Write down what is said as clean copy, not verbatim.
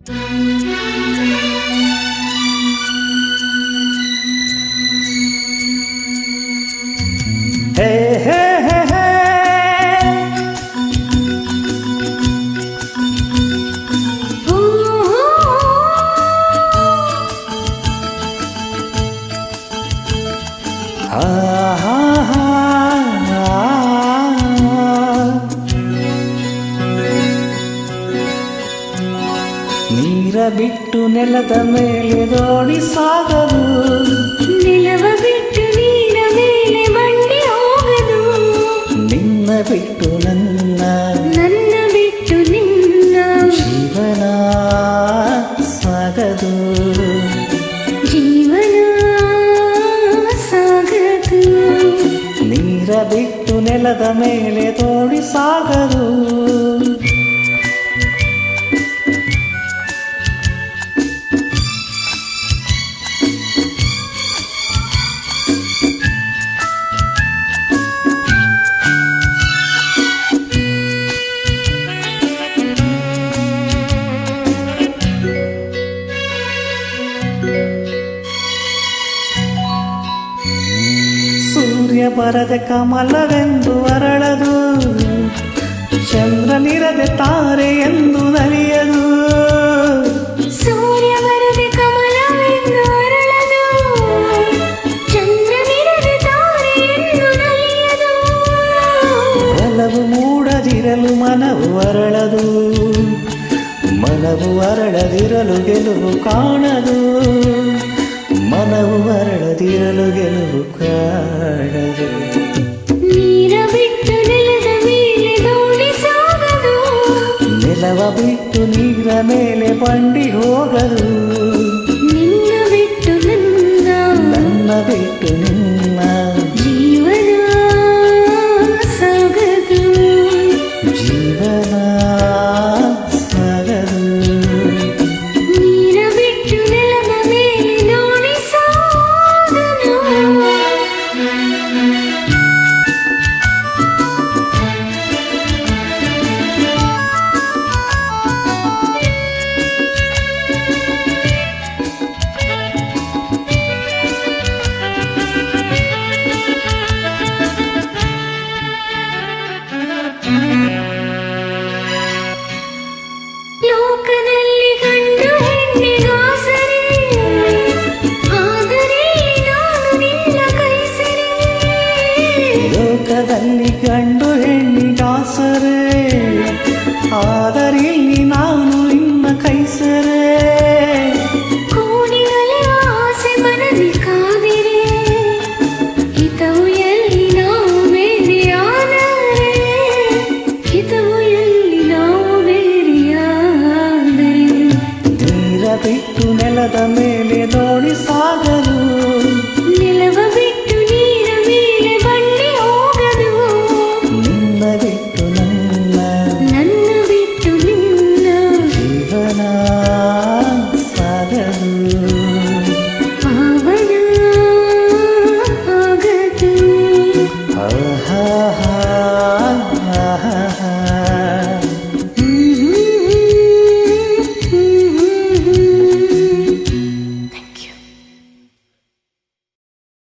ಹೇ ಹೇ ಹೇ ಹೇ ನೀರ ಬಿಟ್ಟು ನೆಲದ ಮೇಲೆ ದೋಣಿ ಸಾಗದು, ನೆಲವ ಬಿಟ್ಟು ನೀರ ಮೇಲೆ ಬಂಡಿ ಹೋಗದು, ನಿನ್ನ ಬಿಟ್ಟು ನನ್ನ, ನನ್ನ ಬಿಟ್ಟು ನಿನ್ನ ಜೀವನ ಸಾಗದು, ಜೀವನ ಸಾಗದು. ನೀರ ಬಿಟ್ಟು ನೆಲದ ಮೇಲೆ ದೋಣಿ ಸಾಗದು. ಸೂರ್ಯ ಬರದೆ ಕಮಲವೆಂದು ಅರಳದು, ಚಂದ್ರನಿರದೆ ತಾರೆ ಎಂದು ನಲಿಯದು. ಸೂರ್ಯ ಬರದೆ ಕಮಲವೆಂದು ಅರಳದು, ಚಂದ್ರನಿರದೆ ತಾರೆ ಎಂದು ನಲಿಯದು. ಒಲವು ಮೂಡದಿರಲು ಮನವು ಅರಳದು, ಮನವು ಅರಳದಿರಲು ಗೆಲುವು ಕಾಣದು, ಮನವು ಅರಳದಿರಲು ಗೆಲುವು ಕಾಣದು. ನೀರ ಬಿಟ್ಟು ನೆಲದ ಮೇಲೆ ದೋಣಿ ಸಾಗದು, ನೆಲವ ಬಿಟ್ಟು ನೀರ ಮೇಲೆ ಬಂಡಿ ಹೋಗದು, ನಿನ್ನ ಬಿಟ್ಟು ನನ್ನ, ನನ್ನ ಬಿಟ್ಟು ನಿನ್ನ ಜೀವನ ಸಾಗದು, ಜೀವನ ಸಾಗದು. ನೀರ ಬಿಟ್ಟು ನೆಲದ ಮೇಲೆ ದೋಣಿ ಸಾಗದು. ಲೋಕದಲ್ಲಿ ಗಂಡು ಹೆಣ್ಣಿಗಾಸರೆ, ಆದರೆ ನಾನು ನಿನ್ನ ಕೈಸರೆ. ಲೋಕದಲ್ಲಿ ಗಂಡು ಹೆಣ್ಣಿಗಾಸರೆ, ಆದರಿಲ್ಲಿ ನಾನು ನಿನ್ನ ಕೈಸರೆ. ಕೋಣಿಯಲ್ಲಿ ಆಸೆ ಮನದಿ ಕಾದಿರೆ, ಹಿತವು ಎಲ್ಲಿ ನಾವು ಬೇರೆಯಾದರೆ, ಹಿತವು ಎಲ್ಲಿ ನಾವು ಬೇರೆಯಾದರೆ. ನೀರ ಬಿಟ್ಟು ನೆಲದ ಮೇಲೆ